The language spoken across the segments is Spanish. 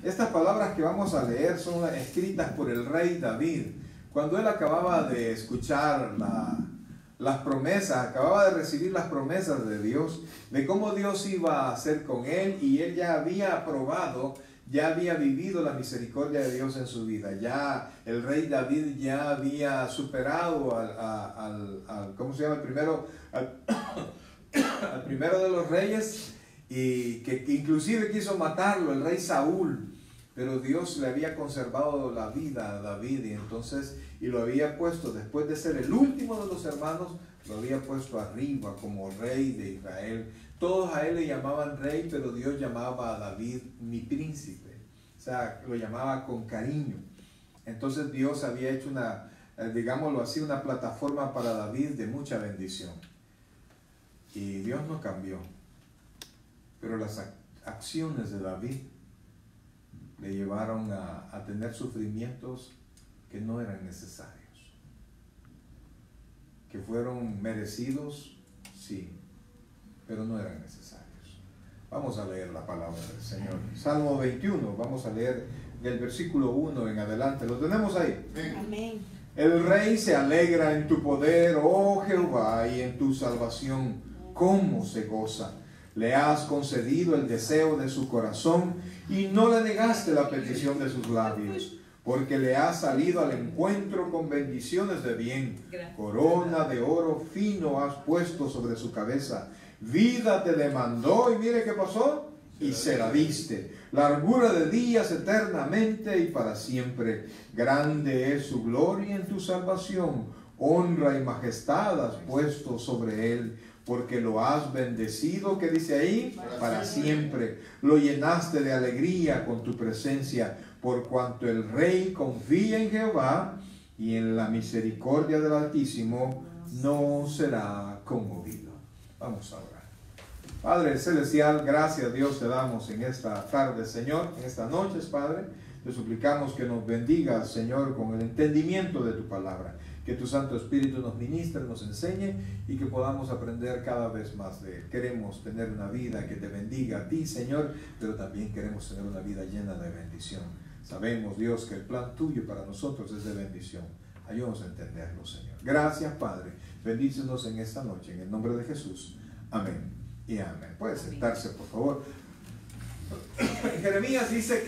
Estas palabras que vamos a leer son escritas por el rey David. Cuando él acababa de escuchar las promesas, acababa de recibir las promesas de Dios, de cómo Dios iba a hacer con él, y él ya había aprobado, ya había vivido la misericordia de Dios en su vida. Ya el rey David ya había superado al ¿cómo se llama? El primero, al primero de los reyes, y que inclusive quiso matarlo, el rey Saúl. Pero Dios le había conservado la vida a David, y lo había puesto, después de ser el último de los hermanos, lo había puesto arriba como rey de Israel. Todos a él le llamaban rey, pero Dios llamaba a David mi príncipe. O sea, lo llamaba con cariño. Entonces Dios había hecho digámoslo así, una plataforma para David de mucha bendición. Y Dios no cambió. Pero las acciones de David le llevaron a tener sufrimientos que no eran necesarios, que fueron merecidos, sí, pero no eran necesarios. Vamos a leer la palabra del Señor. Salmo 21, vamos a leer del versículo 1 en adelante. ¿Lo tenemos ahí? Amén. El rey se alegra en tu poder, oh Jehová, y en tu salvación, ¿cómo se goza? Le has concedido el deseo de su corazón y no le negaste la petición de sus labios, porque le has salido al encuentro con bendiciones de bien. Corona de oro fino has puesto sobre su cabeza. Vida te demandó y mire qué pasó, y se la diste. Largura de días eternamente y para siempre. Grande es su gloria en tu salvación. Honra y majestad has puesto sobre él. Porque lo has bendecido, ¿qué dice ahí? Para siempre. Lo llenaste de alegría con tu presencia, por cuanto el rey confía en Jehová, y en la misericordia del Altísimo no será conmovido. Vamos a orar. Padre Celestial, gracias a Dios te damos en esta tarde, Señor, en estas noches, Padre. Te suplicamos que nos bendigas, Señor, con el entendimiento de tu palabra. Que tu Santo Espíritu nos ministre, nos enseñe y que podamos aprender cada vez más de él. Queremos tener una vida que te bendiga a ti, Señor, pero también queremos tener una vida llena de bendición. Sabemos, Dios, que el plan tuyo para nosotros es de bendición. Ayúdanos a entenderlo, Señor. Gracias, Padre. Bendícenos en esta noche, en el nombre de Jesús. Amén y amén. Puede sentarse, por favor. En Jeremías dice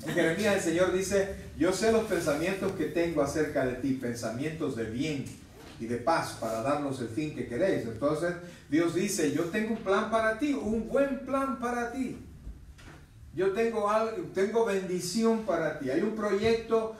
en Jeremías el Señor dice: yo sé los pensamientos que tengo acerca de ti, pensamientos de bien y de paz, para darnos el fin que queréis. Entonces Dios dice: yo tengo un plan para ti, un buen plan para ti. Yo tengo bendición para ti. Hay un proyecto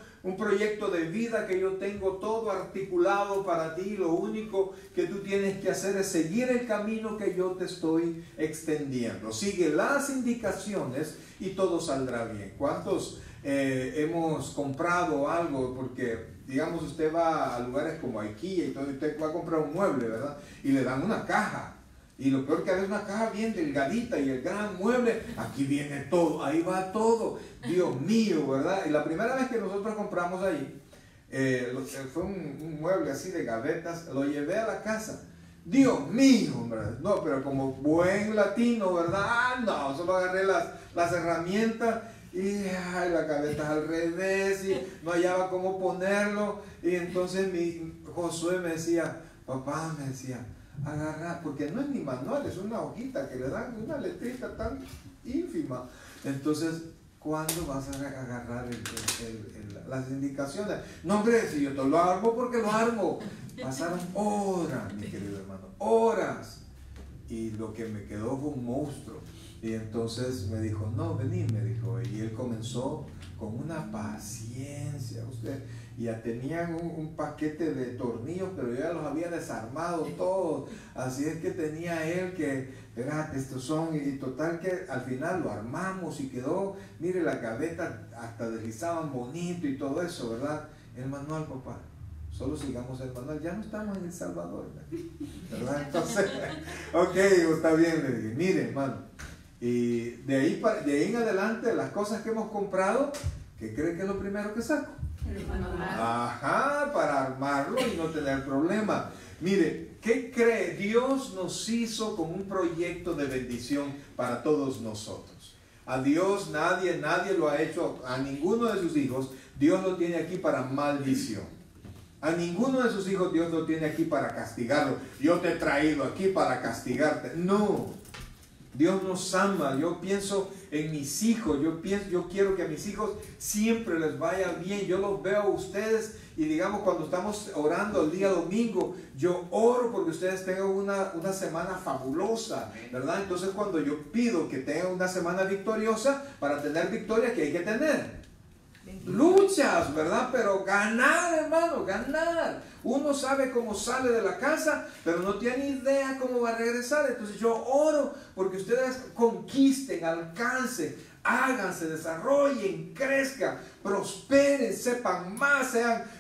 de vida que yo tengo todo articulado para ti. Lo único que tú tienes que hacer es seguir el camino que yo te estoy extendiendo. Sigue las indicaciones y todo saldrá bien. ¿Cuántos hemos comprado algo? Porque, digamos, usted va a lugares como IKEA y todo, y usted va a comprar un mueble, ¿verdad? Y le dan una caja. Y lo peor que hay es una caja bien delgadita, y el gran mueble, aquí viene todo, ahí va todo. Dios mío, ¿verdad? Y la primera vez que nosotros compramos ahí, fue un mueble así de gavetas, lo llevé a la casa. Dios mío, ¿verdad? No, pero como buen latino, ¿verdad? Ah, no, solo agarré las herramientas y las gavetas al revés, y no hallaba cómo ponerlo. Y entonces Josué me decía, papá, me decía, agarrar, porque no es ni manual, es una hojita que le dan una letrita tan ínfima. Entonces, ¿cuándo vas a agarrar las indicaciones? No, hombre, si yo te lo armo, porque lo armo. Pasaron horas, mi querido hermano, horas. Y lo que me quedó fue un monstruo. Y entonces me dijo, no, vení, me dijo. Y él comenzó con una paciencia, y ya tenían un paquete de tornillos, pero yo ya los había desarmado todos. Así es que tenía él que, verá, estos son, y total que al final lo armamos y quedó, mire, las gavetas hasta deslizaban bonito y todo eso, ¿verdad? El manual, papá. Solo sigamos el manual, ya no estamos en El Salvador, ¿verdad? Entonces, ok, está bien, le dije, mire, hermano. Y de ahí en adelante, las cosas que hemos comprado, ¿qué cree que es lo primero que saco? Ajá, para armarlo y no tener problema. Mire, ¿qué cree? Dios nos hizo con un proyecto de bendición para todos nosotros. A Dios nadie lo ha hecho, a ninguno de sus hijos, Dios lo tiene aquí para maldición. A ninguno de sus hijos Dios lo tiene aquí para castigarlo. Yo te he traído aquí para castigarte. No. Dios nos ama. Yo pienso en mis hijos. Yo quiero que a mis hijos siempre les vaya bien. Yo los veo a ustedes y digamos cuando estamos orando el día domingo, yo oro porque ustedes tengan una semana fabulosa, ¿verdad? Entonces cuando yo pido que tengan una semana victoriosa, para tener victoria, ¿qué hay que tener? Luchas, ¿verdad? Pero ganar, hermano, ganar. Uno sabe cómo sale de la casa, pero no tiene idea cómo va a regresar. Entonces yo oro porque ustedes conquisten, alcancen, háganse, desarrollen, crezcan, prosperen, sepan más,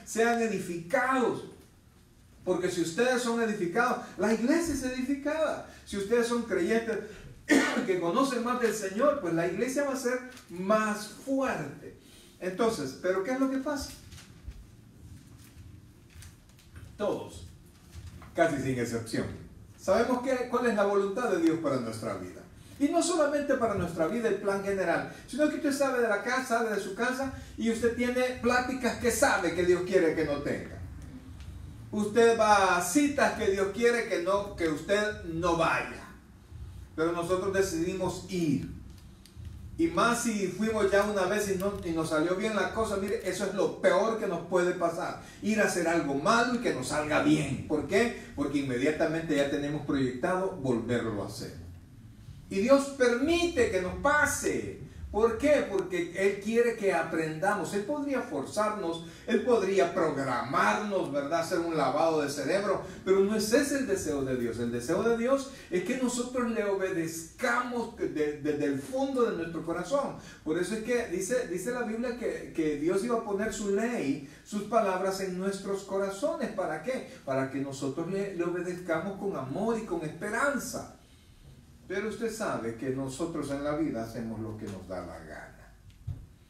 sean edificados. Porque si ustedes son edificados, la iglesia es edificada. Si ustedes son creyentes que conocen más del Señor, pues la iglesia va a ser más fuerte. Entonces, ¿pero qué es lo que pasa? Todos, casi sin excepción, sabemos cuál es la voluntad de Dios para nuestra vida. Y no solamente para nuestra vida, el plan general, sino que usted sabe de la casa, sale de su casa y usted tiene pláticas que sabe que Dios quiere que no tenga. Usted va a citas que Dios quiere que usted no vaya. Pero nosotros decidimos ir. Y más si fuimos ya una vez y nos salió bien la cosa, mire, eso es lo peor que nos puede pasar. Ir a hacer algo malo y que nos salga bien. ¿Por qué? Porque inmediatamente ya tenemos proyectado volverlo a hacer. Y Dios permite que nos pase. ¿Por qué? Porque Él quiere que aprendamos. Él podría forzarnos, Él podría programarnos, ¿verdad? Hacer un lavado de cerebro, pero no es ese el deseo de Dios. El deseo de Dios es que nosotros le obedezcamos desde el fondo de nuestro corazón. Por eso es que dice la Biblia que Dios iba a poner su ley, sus palabras en nuestros corazones. ¿Para qué? Para que nosotros le obedezcamos con amor y con esperanza. Pero usted sabe que nosotros en la vida hacemos lo que nos da la gana.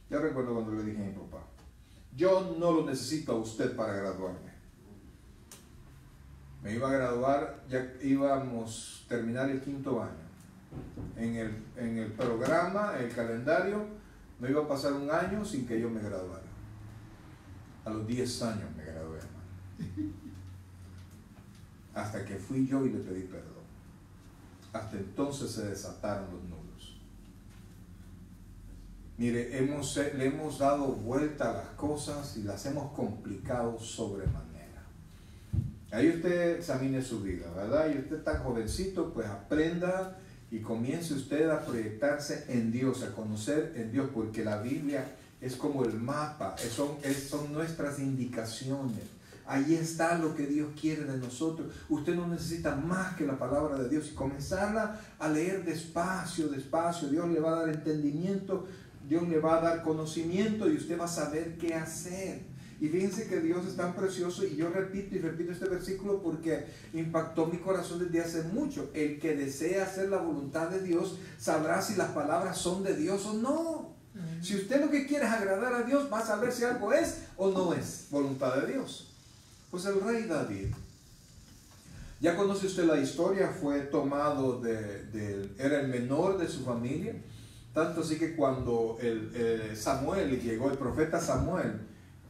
Yo recuerdo cuando le dije a mi papá, yo no lo necesito a usted para graduarme. Me iba a graduar, ya íbamos a terminar el 5º año. En el programa, el calendario, me iba a pasar un año sin que yo me graduara. A los 10 años me gradué, hermano. Hasta que fui yo y le pedí perdón. Hasta entonces se desataron los nudos. Mire, le hemos dado vuelta a las cosas y las hemos complicado sobremanera. Ahí usted examine su vida, ¿verdad? Y usted tan jovencito, pues aprenda y comience usted a proyectarse en Dios, a conocer en Dios, porque la Biblia es como el mapa, son nuestras indicaciones. Ahí está lo que Dios quiere de nosotros. Usted no necesita más que la palabra de Dios y comenzarla a leer despacio, despacio. Dios le va a dar entendimiento, Dios le va a dar conocimiento y usted va a saber qué hacer. Y fíjense que Dios es tan precioso y yo repito y repito este versículo porque impactó mi corazón desde hace mucho. El que desea hacer la voluntad de Dios sabrá si las palabras son de Dios o no. Si usted lo que quiere es agradar a Dios, va a saber si algo es o no es voluntad de Dios. Pues el rey David, ya conoce usted la historia, fue tomado era el menor de su familia, tanto así que cuando Samuel llegó, el profeta Samuel,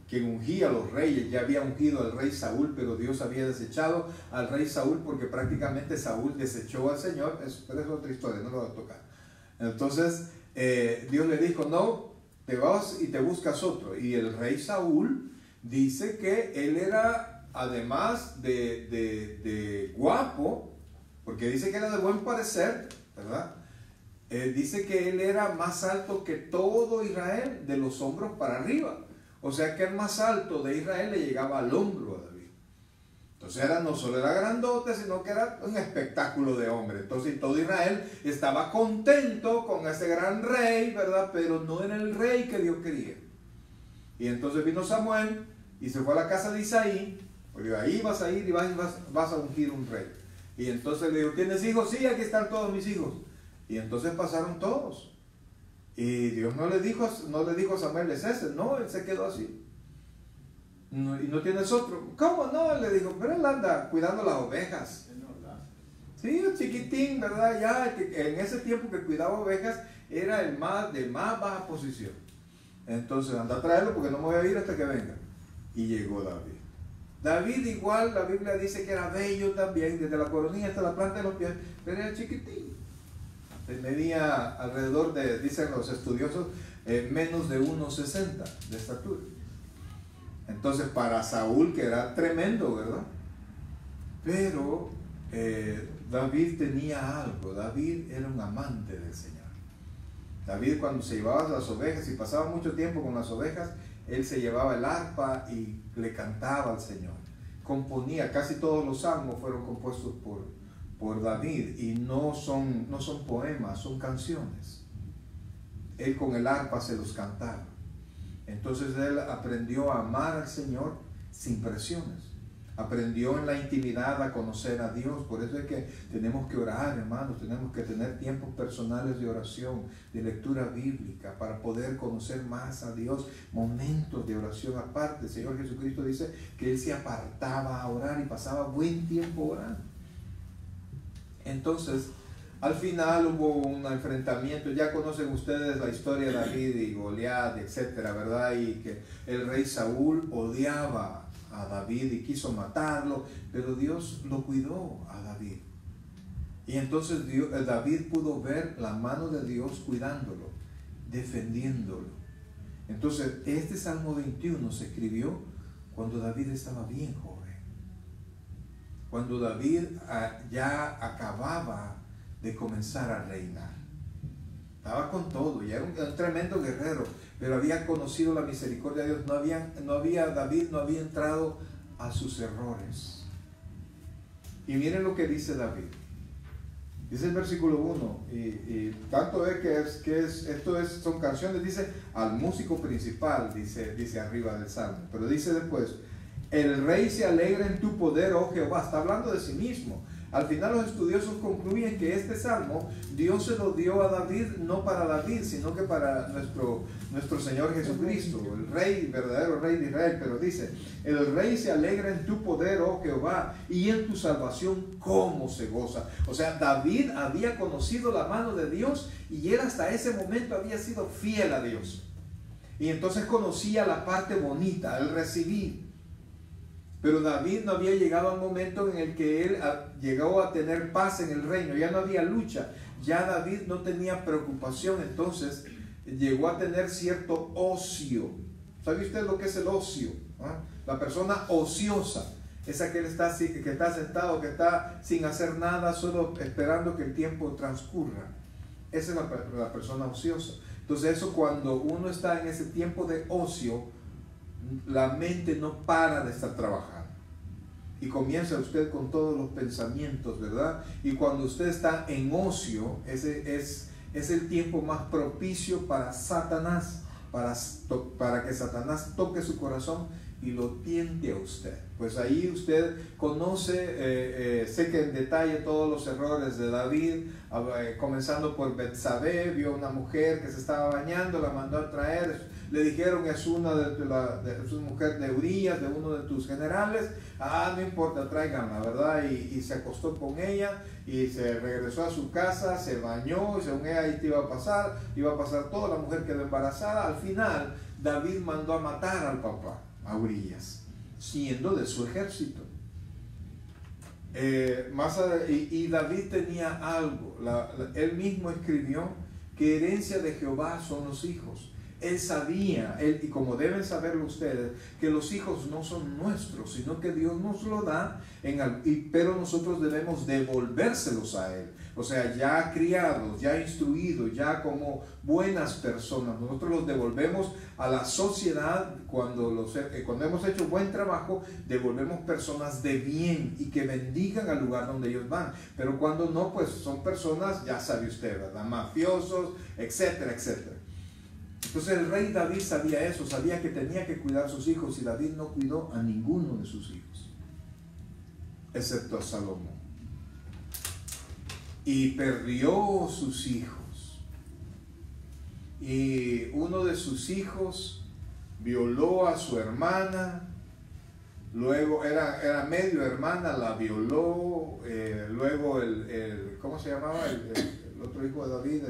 quien ungía a los reyes, ya había ungido al rey Saúl, pero Dios había desechado al rey Saúl porque prácticamente Saúl desechó al Señor, pero es otra historia, no lo voy a tocar. Entonces Dios le dijo, no, te vas y te buscas otro, y el rey Saúl dice que él era, además de guapo, porque dice que era de buen parecer, ¿verdad? Dice que él era más alto que todo Israel, de los hombros para arriba. O sea que el más alto de Israel le llegaba al hombro a David. Entonces no solo era grandote, sino que era un espectáculo de hombre. Entonces todo Israel estaba contento con ese gran rey, ¿verdad? Pero no era el rey que Dios quería. Y entonces vino Samuel y se fue a la casa de Isaí, porque ahí vas a ir y vas a ungir un rey. Y entonces le dijo, ¿tienes hijos? Sí, aquí están todos mis hijos. Y entonces pasaron todos. Y Dios no le dijo a Samuel, es ese. No, él se quedó así. No, y no tienes otro. ¿Cómo no? Le dijo, pero él anda cuidando las ovejas. Sí, chiquitín, ¿verdad? Ya en ese tiempo que cuidaba ovejas, era el más de más baja posición. Entonces anda a traerlo porque no me voy a ir hasta que venga. Y llegó David. David igual, la Biblia dice que era bello también, desde la coronilla hasta la planta de los pies, pero era chiquitín. Medía alrededor de, dicen los estudiosos, menos de 1,60 de estatura. Entonces para Saúl, que era tremendo, ¿verdad? Pero David tenía algo. David era un amante del Señor. David, cuando se llevaba las ovejas y pasaba mucho tiempo con las ovejas, él se llevaba el arpa y le cantaba al Señor. Componía, casi todos los salmos fueron compuestos por David, y no son poemas, son canciones. Él con el arpa se los cantaba. Entonces él aprendió a amar al Señor sin presiones. Aprendió en la intimidad a conocer a Dios. Por eso es que tenemos que orar, hermanos. Tenemos que tener tiempos personales de oración, de lectura bíblica, para poder conocer más a Dios. Momentos de oración aparte. El Señor Jesucristo dice que Él se apartaba a orar y pasaba buen tiempo orando. Entonces, al final hubo un enfrentamiento. Ya conocen ustedes la historia de David y Goliat, etcétera, ¿verdad? Y que el rey Saúl odiaba a David y quiso matarlo, pero Dios lo cuidó a David. Y entonces David pudo ver la mano de Dios cuidándolo, defendiéndolo. Entonces, este Salmo 21 se escribió cuando David estaba bien joven. Cuando David ya acababa de comenzar a reinar. Estaba con todo, ya era un tremendo guerrero, pero había conocido la misericordia de Dios. David no había entrado a sus errores. Y miren lo que dice David. Dice el versículo 1, y tanto es que son canciones, dice al músico principal, dice arriba del Salmo, pero dice después: el rey se alegra en tu poder, oh Jehová. Está hablando de sí mismo. Al final los estudiosos concluyen que este salmo Dios se lo dio a David, no para David, sino que para nuestro Señor Jesucristo, el rey, verdadero rey de Israel. Pero dice: el rey se alegra en tu poder, oh Jehová, y en tu salvación cómo se goza. O sea, David había conocido la mano de Dios y él hasta ese momento había sido fiel a Dios. Y entonces conocía la parte bonita, el recibir. Pero David no había llegado al momento en el que él llegó a tener paz en el reino. Ya no había lucha. Ya David no tenía preocupación. Entonces llegó a tener cierto ocio. ¿Sabe usted lo que es el ocio? La persona ociosa es aquel que está sentado, que está sin hacer nada, solo esperando que el tiempo transcurra. Esa es la persona ociosa. Entonces eso, cuando uno está en ese tiempo de ocio, la mente no para de estar trabajando y comienza usted con todos los pensamientos, ¿verdad? Y cuando usted está en ocio, ese es el tiempo más propicio para Satanás, para que Satanás toque su corazón y lo tiente a usted. Pues ahí usted conoce, sé que en detalle todos los errores de David, comenzando por Betsabé. Vio una mujer que se estaba bañando, la mandó a traer. Le dijeron: es una mujer de Urías, de uno de tus generales. No importa, tráiganla, ¿verdad? Y se acostó con ella y se regresó a su casa, se bañó, y según ella ahí iba a pasar toda. La mujer quedó embarazada. Al final David mandó a matar al papá, a Urías, siendo de su ejército. Y David tenía algo. Él mismo escribió que herencia de Jehová son los hijos. Él sabía, y como deben saberlo ustedes, que los hijos no son nuestros, sino que Dios nos lo da, pero nosotros debemos devolvérselos a Él. O sea, ya criados, ya instruidos, ya como buenas personas, nosotros los devolvemos a la sociedad. Cuando hemos hecho buen trabajo, devolvemos personas de bien y que bendigan al lugar donde ellos van. Pero cuando no, pues son personas, ya sabe usted, ¿verdad?, mafiosos, etcétera, etcétera. Entonces el rey David sabía eso, sabía que tenía que cuidar a sus hijos, y David no cuidó a ninguno de sus hijos, excepto a Salomón. Y perdió sus hijos. Y uno de sus hijos violó a su hermana, luego era medio hermana, la violó, luego ¿cómo se llamaba? El otro hijo de David,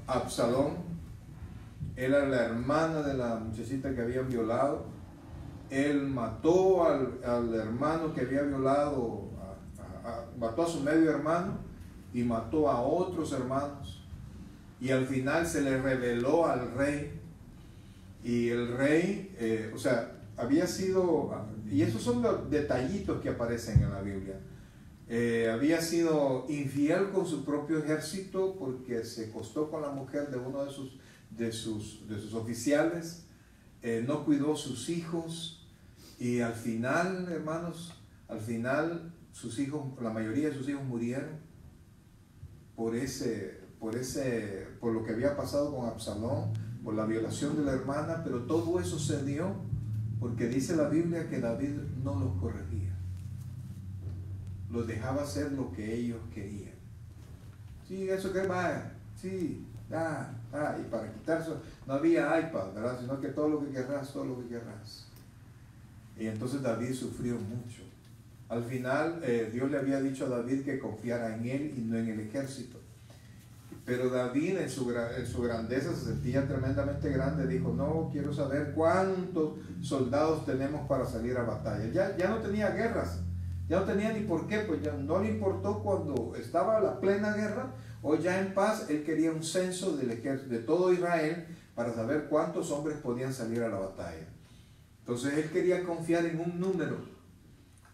Absalón era la hermana de la muchachita que habían violado. Él mató al hermano que había violado, mató a su medio hermano y mató a otros hermanos. Y al final se le reveló al rey. Y el rey, había sido, y esos son los detallitos que aparecen en la Biblia. Había sido infiel con su propio ejército porque se acostó con la mujer de uno de sus oficiales, no cuidó sus hijos, y al final, hermanos, sus hijos, la mayoría de sus hijos murieron por lo que había pasado con Absalón, por la violación de la hermana. Pero todo eso se dio porque dice la Biblia que David no los corregía, los dejaba hacer lo que ellos querían. Sí, eso que va, sí, y para quitarse, no había iPad, ¿verdad? Sino que todo lo que querrás. Y entonces David sufrió mucho. Al final, Dios le había dicho a David que confiara en él y no en el ejército. Pero David en su grandeza se sentía tremendamente grande. Dijo, no, quiero saber cuántos soldados tenemos para salir a batalla. Ya no tenía guerras, ya no tenía ni por qué, pues ya no le importó cuando estaba la plena guerra o ya en paz. Él quería un censo del ejército de todo Israel para saber cuántos hombres podían salir a la batalla. Entonces él quería confiar en un número,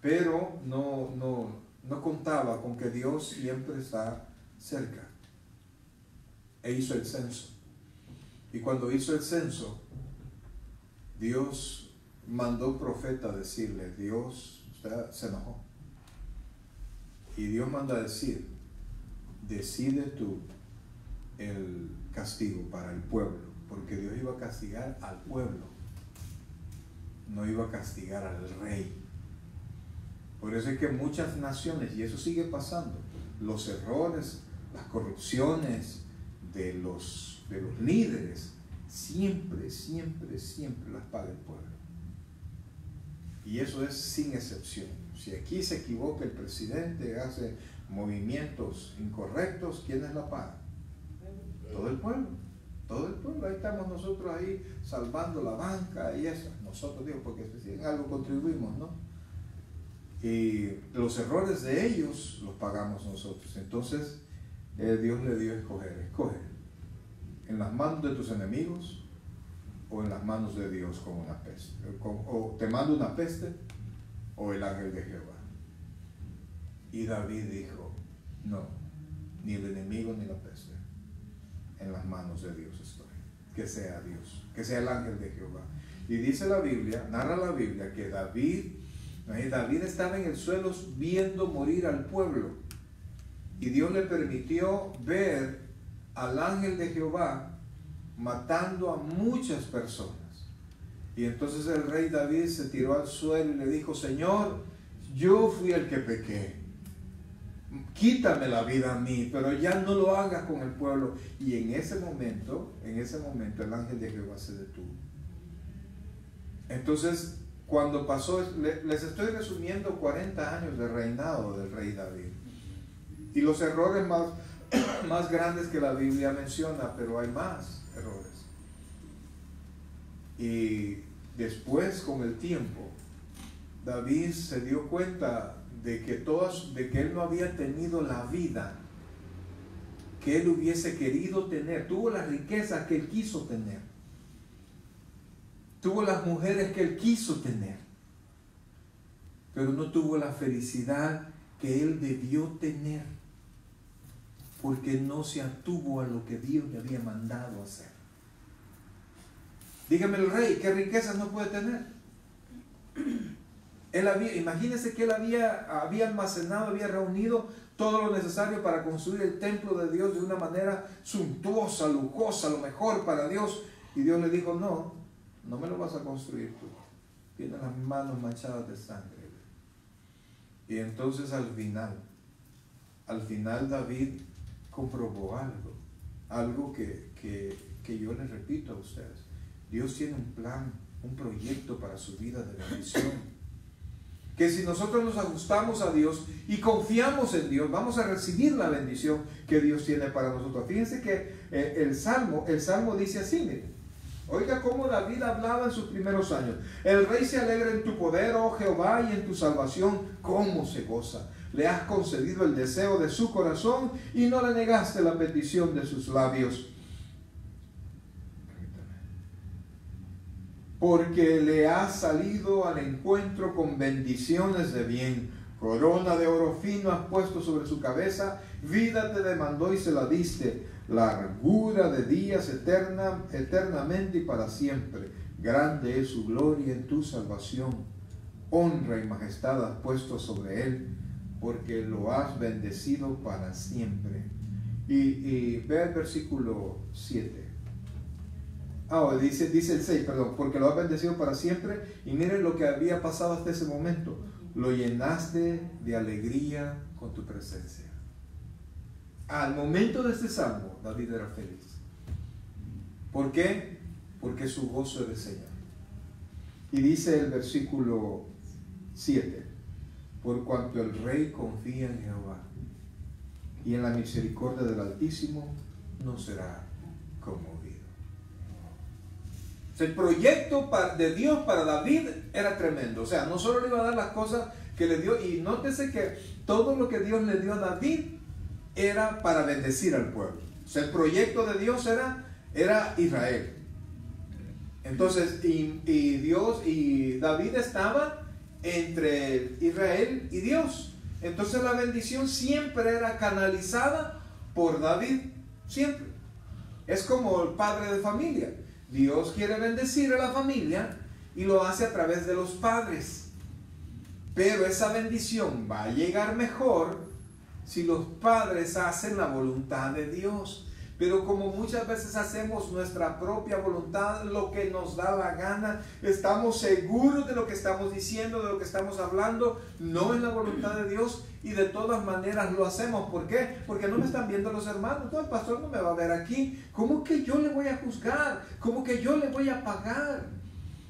pero no contaba con que Dios siempre está cerca. E hizo el censo. Y cuando hizo el censo, Dios mandó profeta a decirle, Dios se enojó. Y Dios manda a decir, decide tú el castigo para el pueblo, porque Dios iba a castigar al pueblo, no iba a castigar al rey. Por eso es que muchas naciones, y eso sigue pasando, los errores, las corrupciones de los líderes, siempre las paga el pueblo. Y eso es sin excepción. Si aquí se equivoca el presidente, hace movimientos incorrectos, ¿quiénes la pagan? Todo el pueblo. Ahí estamos nosotros ahí salvando la banca y eso. Nosotros, digo, porque si en algo contribuimos, ¿no? Y los errores de ellos los pagamos nosotros. Entonces Dios le dio a escoge en las manos de tus enemigos o en las manos de Dios como una peste, o te mando una peste o el ángel de Jehová. Y David dijo, no, ni el enemigo ni la peste, en las manos de Dios estoy, que sea Dios, que sea el ángel de Jehová. Y dice la Biblia, narra la Biblia que David estaba en el suelo viendo morir al pueblo. Y Dios le permitió ver al ángel de Jehová matando a muchas personas. Y entonces el rey David se tiró al suelo y le dijo, Señor, yo fui el que pequé. Quítame la vida a mí, pero ya no lo hagas con el pueblo. Y en ese momento el ángel de Jehová se detuvo. Entonces, cuando pasó, les estoy resumiendo 40 años de reinado del rey David. Y los errores más grandes que la Biblia menciona, pero hay más errores. Y después, con el tiempo, David se dio cuenta de que él no había tenido la vida que él hubiese querido tener. Tuvo las riquezas que él quiso tener. Tuvo las mujeres que él quiso tener. Pero no tuvo la felicidad que él debió tener, porque no se atuvo a lo que Dios le había mandado hacer. Dígame el rey, ¿qué riquezas no puede tener? Imagínense que él había almacenado, había reunido todo lo necesario para construir el templo de Dios de una manera suntuosa, lujosa, lo mejor para Dios. Y Dios le dijo, no me lo vas a construir tú. Tienes las manos manchadas de sangre. Y entonces al final David comprobó algo que yo les repito a ustedes. Dios tiene un plan, un proyecto para su vida de bendición. que si nosotros nos ajustamos a Dios y confiamos en Dios, vamos a recibir la bendición que Dios tiene para nosotros. Fíjense que el Salmo dice así, miren. Oiga cómo David hablaba en sus primeros años. El rey se alegra en tu poder, oh Jehová, y en tu salvación, cómo se goza. Le has concedido el deseo de su corazón y no le negaste la petición de sus labios. Porque le has salido al encuentro con bendiciones de bien. Corona de oro fino has puesto sobre su cabeza. Vida te demandó y se la diste. Largura de días eternamente y para siempre. Grande es su gloria en tu salvación. Honra y majestad has puesto sobre él, porque lo has bendecido para siempre. Y ve el versículo 7. Dice el 6, perdón, porque lo has bendecido para siempre. Y miren lo que había pasado hasta ese momento. Lo llenaste de alegría con tu presencia. Al momento de este salmo, David era feliz. ¿Por qué? Porque su gozo es del Señor. Y dice el versículo 7, por cuanto el rey confía en Jehová, y en la misericordia del Altísimo no será conmovido. El proyecto de Dios para David era tremendo. O sea, no solo le iba a dar las cosas que le dio, y nótese que todo lo que Dios le dio a David era para bendecir al pueblo. O sea, el proyecto de Dios era Israel. Entonces, y David estaba entre Israel y Dios. Entonces la bendición siempre era canalizada por David, siempre. Es como el padre de familia. Dios quiere bendecir a la familia y lo hace a través de los padres. Pero esa bendición va a llegar mejor si los padres hacen la voluntad de Dios. Pero como muchas veces hacemos nuestra propia voluntad, lo que nos da la gana, estamos seguros de lo que estamos diciendo, de lo que estamos hablando, no es la voluntad de Dios, y de todas maneras lo hacemos. ¿Por qué? Porque no me están viendo los hermanos. No, el pastor no me va a ver aquí. ¿Cómo que yo le voy a juzgar? ¿Cómo que yo le voy a pagar?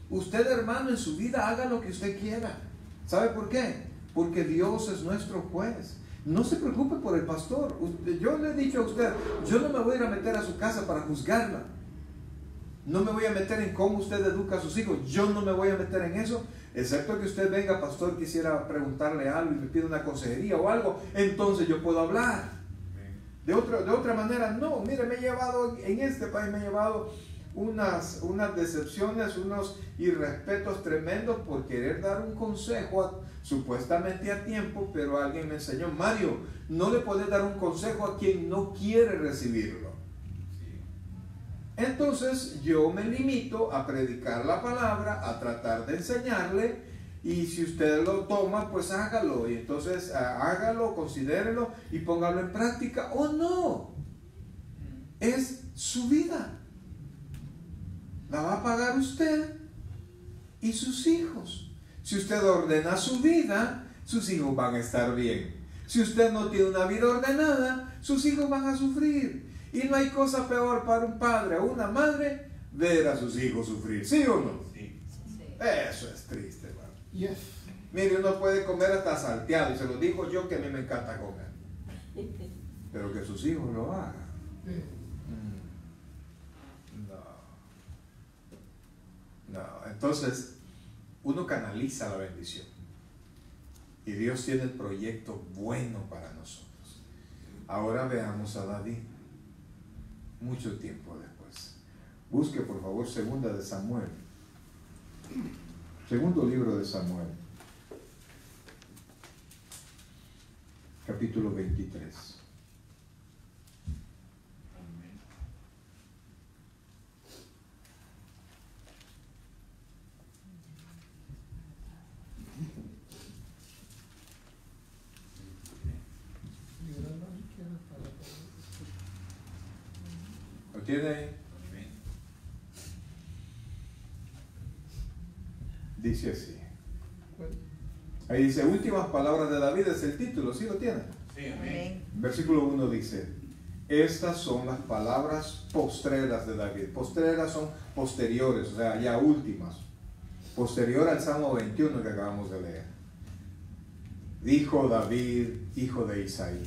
Usted, hermano, en su vida haga lo que usted quiera. ¿Sabe por qué? Porque Dios es nuestro juez. No se preocupe por el pastor. Yo le he dicho a usted, yo no me voy a ir a meter a su casa para juzgarla. No me voy a meter en cómo usted educa a sus hijos. Yo no me voy a meter en eso, excepto que usted venga, pastor, quisiera preguntarle algo y me pide una consejería o algo, entonces yo puedo hablar. De otra manera, no. Mire, me he llevado, en este país me he llevado unas decepciones, unos irrespetos tremendos por querer dar un consejo supuestamente a tiempo, pero alguien me enseñó, Mario, no le puedes dar un consejo a quien no quiere recibirlo. Entonces yo me limito a predicar la palabra, a tratar de enseñarle, y si usted lo toma, pues hágalo, y entonces hágalo, considérelo y póngalo en práctica o no. Es su vida. La va a pagar usted y sus hijos. Si usted ordena su vida, sus hijos van a estar bien. Si usted no tiene una vida ordenada, sus hijos van a sufrir. Y no hay cosa peor para un padre o una madre ver a sus hijos sufrir. ¿Sí o no? Sí. Eso es triste, hermano. Yes. Mire, uno puede comer hasta salteado, y se lo digo yo, que a mí me encanta comer. Pero que sus hijos lo hagan. No, entonces uno canaliza la bendición y Dios tiene el proyecto bueno para nosotros. Ahora veamos a David mucho tiempo después. Busque por favor segunda de Samuel, segundo libro de Samuel, capítulo 23. ¿Lo tiene ahí? Dice así. Ahí dice, últimas palabras de David, es el título, ¿sí lo tiene? Sí, amén. Versículo 1 dice, estas son las palabras postreras de David. Postreras son posteriores, o sea, ya últimas. Posterior al Salmo 21 que acabamos de leer. dijo David, hijo de Isaí.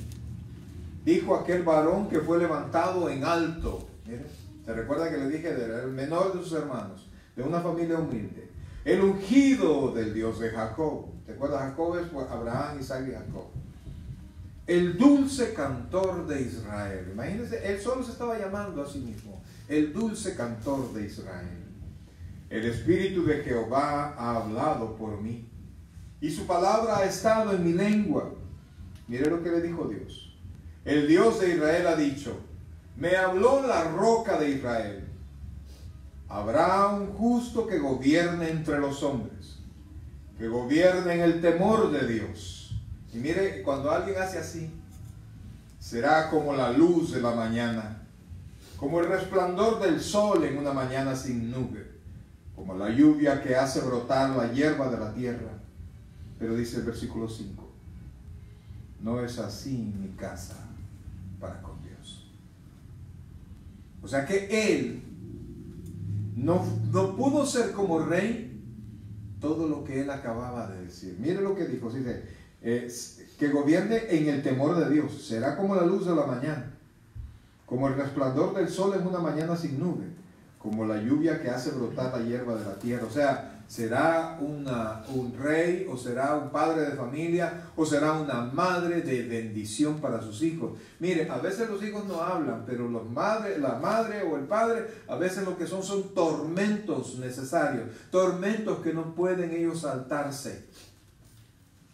Dijo aquel varón que fue levantado en alto. Miren, ¿se recuerda que le dije? Era el menor de sus hermanos, de una familia humilde. El ungido del Dios de Jacob. ¿Te acuerdas? Jacob es Abraham, Isaac y Jacob. El dulce cantor de Israel. Imagínense, él solo se estaba llamando a sí mismo. El dulce cantor de Israel. El Espíritu de Jehová ha hablado por mí, y su palabra ha estado en mi lengua. Mire lo que le dijo Dios. El Dios de Israel ha dicho, me habló la roca de Israel. Habrá un justo que gobierne entre los hombres, que gobierne en el temor de Dios. Y mire, cuando alguien hace así, será como la luz de la mañana, como el resplandor del sol en una mañana sin nube, como la lluvia que hace brotar la hierba de la tierra. Pero dice el versículo 5, no es así mi casa para con Dios. O sea que él no pudo ser como rey todo lo que él acababa de decir. Mire lo que dijo, dice, que gobierne en el temor de Dios, será como la luz de la mañana, como el resplandor del sol en una mañana sin nube, como la lluvia que hace brotar la hierba de la tierra. O sea, será un rey, o será un padre de familia, o será una madre de bendición para sus hijos. Mire, a veces los hijos no hablan, pero la madre o el padre, a veces lo que son tormentos necesarios, tormentos que no pueden ellos saltarse.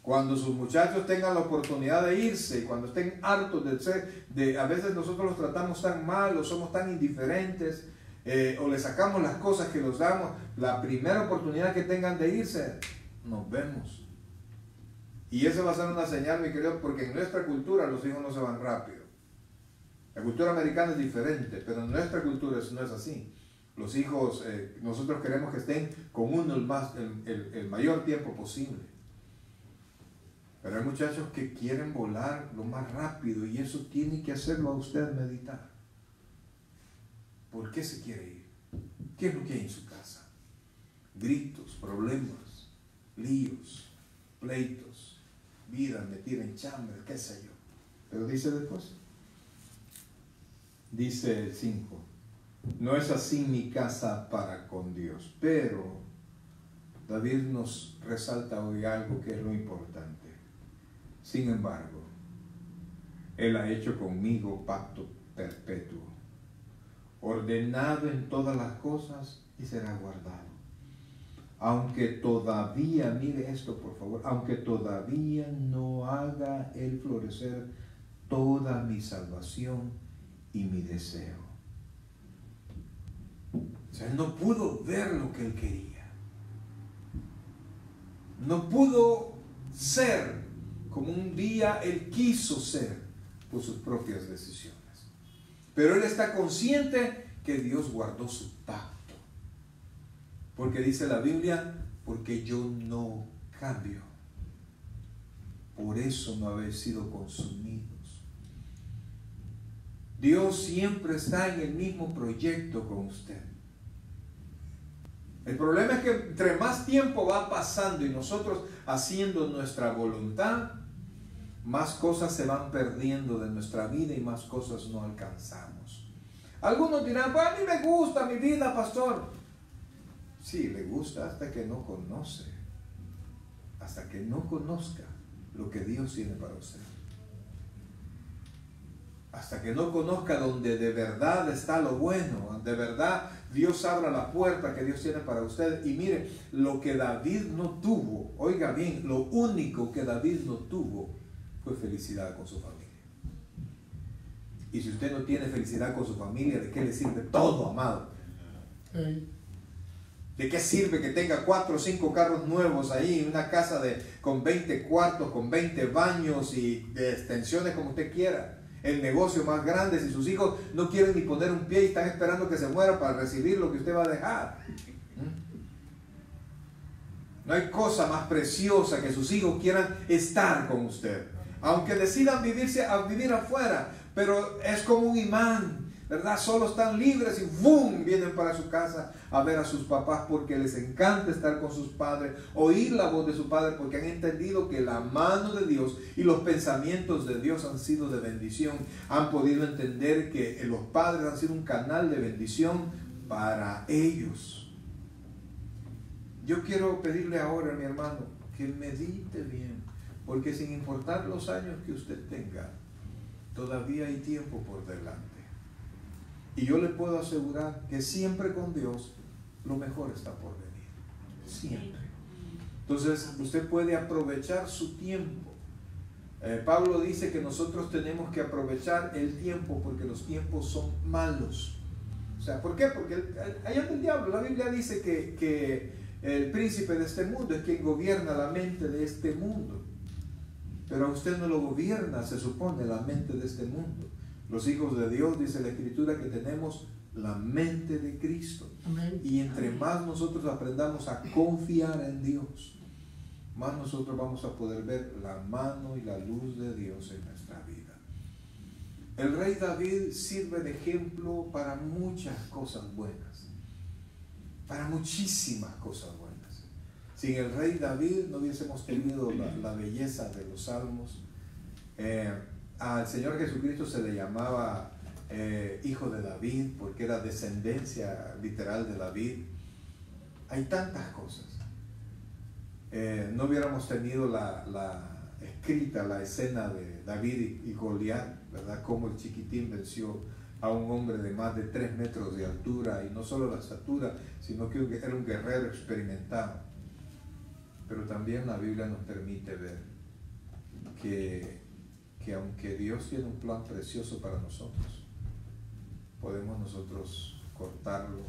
Cuando sus muchachos tengan la oportunidad de irse, cuando estén hartos a veces nosotros los tratamos tan mal, o somos tan indiferentes, o le sacamos las cosas que los damos, la primera oportunidad que tengan de irse, nos vemos. Y eso va a ser una señal, mi querido, porque en nuestra cultura los hijos no se van rápido. La cultura americana es diferente, pero en nuestra cultura no es así. Los hijos, nosotros queremos que estén con uno el mayor tiempo posible. Pero hay muchachos que quieren volar lo más rápido, y eso tiene que hacerlo a usted meditar. ¿Por qué se quiere ir? ¿Qué es lo que hay en su casa? Gritos, problemas, líos, pleitos, vida metida en chambre, qué sé yo. Pero dice después, dice el 5, no es así mi casa para con Dios. Pero David nos resalta hoy algo que es lo importante. Sin embargo, Él ha hecho conmigo pacto perpetuo, ordenado en todas las cosas, y será guardado. Aunque todavía, mire esto por favor, aunque todavía no haga Él florecer toda mi salvación y mi deseo. O sea, Él no pudo ver lo que Él quería. No pudo ser como un día Él quiso ser por sus propias decisiones. Pero Él está consciente que Dios guardó su pacto. Porque dice la Biblia, porque yo no cambio. Por eso no habéis sido consumidos. Dios siempre está en el mismo proyecto con usted. El problema es que entre más tiempo va pasando y nosotros haciendo nuestra voluntad, más cosas se van perdiendo de nuestra vida y más cosas no alcanzamos. Algunos dirán, pues a mí me gusta mi vida, pastor. Sí, le gusta hasta que no conoce, hasta que no conozca lo que Dios tiene para usted. Hasta que no conozca donde de verdad está lo bueno, de verdad Dios abra la puerta que Dios tiene para usted. Y mire, lo que David no tuvo, oiga bien, lo único que David no tuvo fue felicidad con su familia. Y si usted no tiene felicidad con su familia, ¿de qué le sirve todo, amado? ¿De qué sirve que tenga 4 o 5 carros nuevos ahí, una casa con 20 cuartos, con 20 baños y de extensiones como usted quiera? El negocio más grande, si sus hijos no quieren ni poner un pie y están esperando que se muera para recibir lo que usted va a dejar. No hay cosa más preciosa que sus hijos quieran estar con usted. Aunque decidan vivir afuera, pero es como un imán. ¿verdad? Solo están libres y ¡boom! Vienen para su casa a ver a sus papás porque les encanta estar con sus padres, oír la voz de su padre porque han entendido que la mano de Dios y los pensamientos de Dios han sido de bendición. Han podido entender que los padres han sido un canal de bendición para ellos. Yo quiero pedirle ahora, mi hermano, que medite bien, porque sin importar los años que usted tenga, todavía hay tiempo por delante. Y yo le puedo asegurar que siempre con Dios lo mejor está por venir. Siempre. Entonces usted puede aprovechar su tiempo. Pablo dice que nosotros tenemos que aprovechar el tiempo porque los tiempos son malos. O sea, ¿por qué? Porque allá del diablo. La Biblia dice que el príncipe de este mundo es quien gobierna la mente de este mundo. Pero a usted no lo gobierna, se supone, la mente de este mundo. Los hijos de Dios, dice la Escritura, que tenemos la mente de Cristo. Amén. Y entre más nosotros aprendamos a confiar en Dios, más nosotros vamos a poder ver la mano y la luz de Dios en nuestra vida. El rey David sirve de ejemplo para muchas cosas buenas, para muchísimas cosas buenas. Sin el rey David no hubiésemos tenido la belleza de los salmos. Al Señor Jesucristo se le llamaba hijo de David porque era descendencia literal de David. Hay tantas cosas. No hubiéramos tenido escrita la escena de David y Goliat, ¿verdad? Cómo el chiquitín venció a un hombre de más de 3 metros de altura, y no solo la estatura, sino que era un guerrero experimentado. Pero también la Biblia nos permite ver que aunque Dios tiene un plan precioso para nosotros, podemos nosotros cortarlo,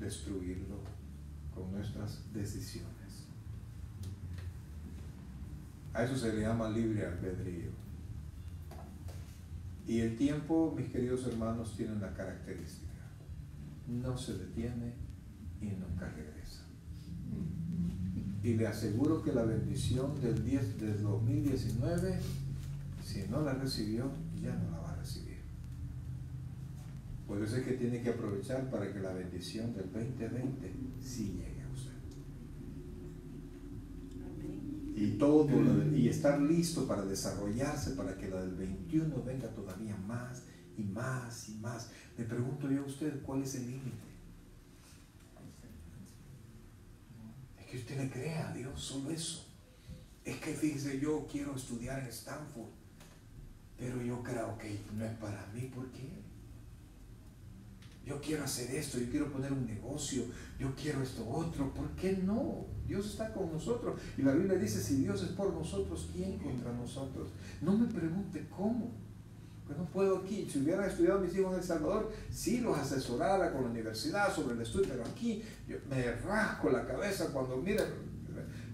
destruirlo con nuestras decisiones. A eso se le llama libre albedrío. Y el tiempo, mis queridos hermanos, tiene una característica: no se detiene y nunca regresa. Y le aseguro que la bendición del 2019, si no la recibió, ya no la va a recibir. Por eso es que tiene que aprovechar para que la bendición del 2020 sí llegue a usted. Y estar listo para desarrollarse, para que la del 21 venga todavía más y más y más. Le pregunto yo a usted, ¿cuál es el límite? Que usted le crea a Dios, solo eso. Es que fíjese, yo quiero estudiar en Stanford, pero yo creo que no es para mí. ¿Por qué? Yo quiero hacer esto, yo quiero poner un negocio, yo quiero esto otro. ¿Por qué no? Dios está con nosotros. Y la Biblia dice, si Dios es por nosotros, ¿quién contra nosotros? No me pregunte cómo. Pues no puedo aquí. Si hubiera estudiado mis hijos en El Salvador, sí los asesorara con la universidad sobre el estudio, pero aquí yo me rasco la cabeza cuando, miren,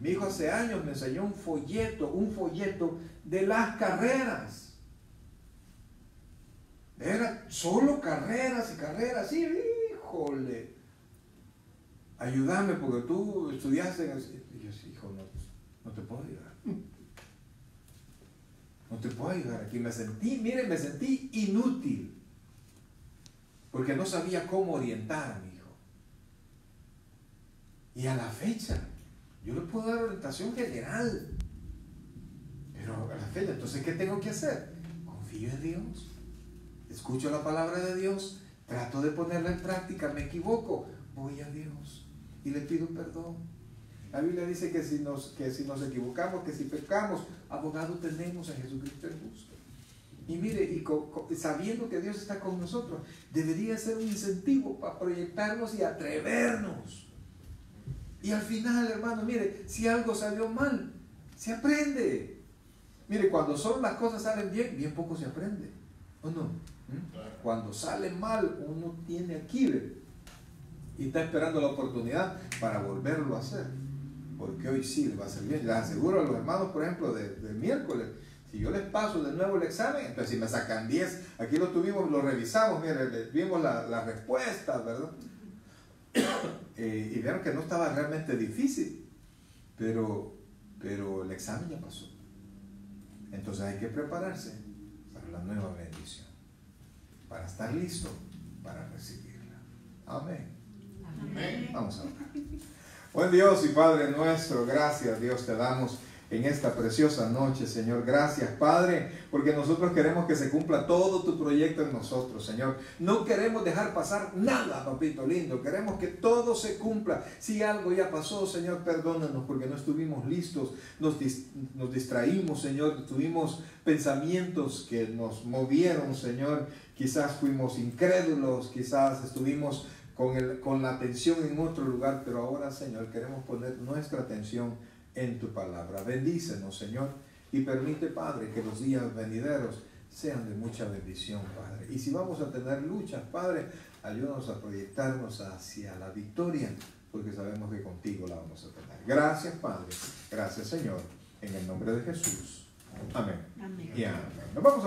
mi hijo hace años me enseñó un folleto de las carreras. Era solo carreras y carreras, sí, híjole. Ayúdame porque tú estudiaste en el... Y yo, hijo, no te puedo ayudar. No te puedo ayudar aquí. Me sentí inútil. Porque no sabía cómo orientar a mi hijo. Y a la fecha, yo le puedo dar orientación general. Pero a la fecha, entonces, ¿qué tengo que hacer? Confío en Dios. Escucho la palabra de Dios. Trato de ponerla en práctica. Me equivoco. Voy a Dios. Y le pido perdón. La Biblia dice que si nos equivocamos, que si pecamos, abogado tenemos a Jesucristo el justo. Y mire, y sabiendo que Dios está con nosotros, debería ser un incentivo para proyectarnos y atrevernos. Y al final, hermano, mire, si algo salió mal, se aprende. Mire, cuando solo las cosas salen bien, bien poco se aprende. ¿O no? Cuando sale mal, uno tiene aquí, ¿ve? Y está esperando la oportunidad para volverlo a hacer. Porque hoy sí le va a hacer bien. Les aseguro a los hermanos, por ejemplo, del miércoles, si yo les paso de nuevo el examen, entonces si me sacan 10, aquí lo tuvimos, lo revisamos, miren, vimos las respuestas, ¿verdad? Y vieron que no estaba realmente difícil, pero el examen ya pasó. Entonces hay que prepararse para la nueva bendición. para estar listo para recibirla. Amén. Amén. Vamos a orar. Buen Dios y Padre nuestro, gracias Dios te damos en esta preciosa noche, Señor. Gracias, Padre, porque nosotros queremos que se cumpla todo tu proyecto en nosotros, Señor. No queremos dejar pasar nada, papito lindo. Queremos que todo se cumpla. Si algo ya pasó, Señor, perdónanos porque no estuvimos listos. Nos distraímos, Señor. Tuvimos pensamientos que nos movieron, Señor. Quizás fuimos incrédulos, quizás estuvimos con la atención en otro lugar, pero ahora, Señor, queremos poner nuestra atención en tu palabra. Bendícenos, Señor, y permite, Padre, que los días venideros sean de mucha bendición, Padre. Y si vamos a tener luchas, Padre, ayúdanos a proyectarnos hacia la victoria, porque sabemos que contigo la vamos a tener. Gracias, Padre. Gracias, Señor. En el nombre de Jesús. Amén. Amén. Y amén. Nos vamos a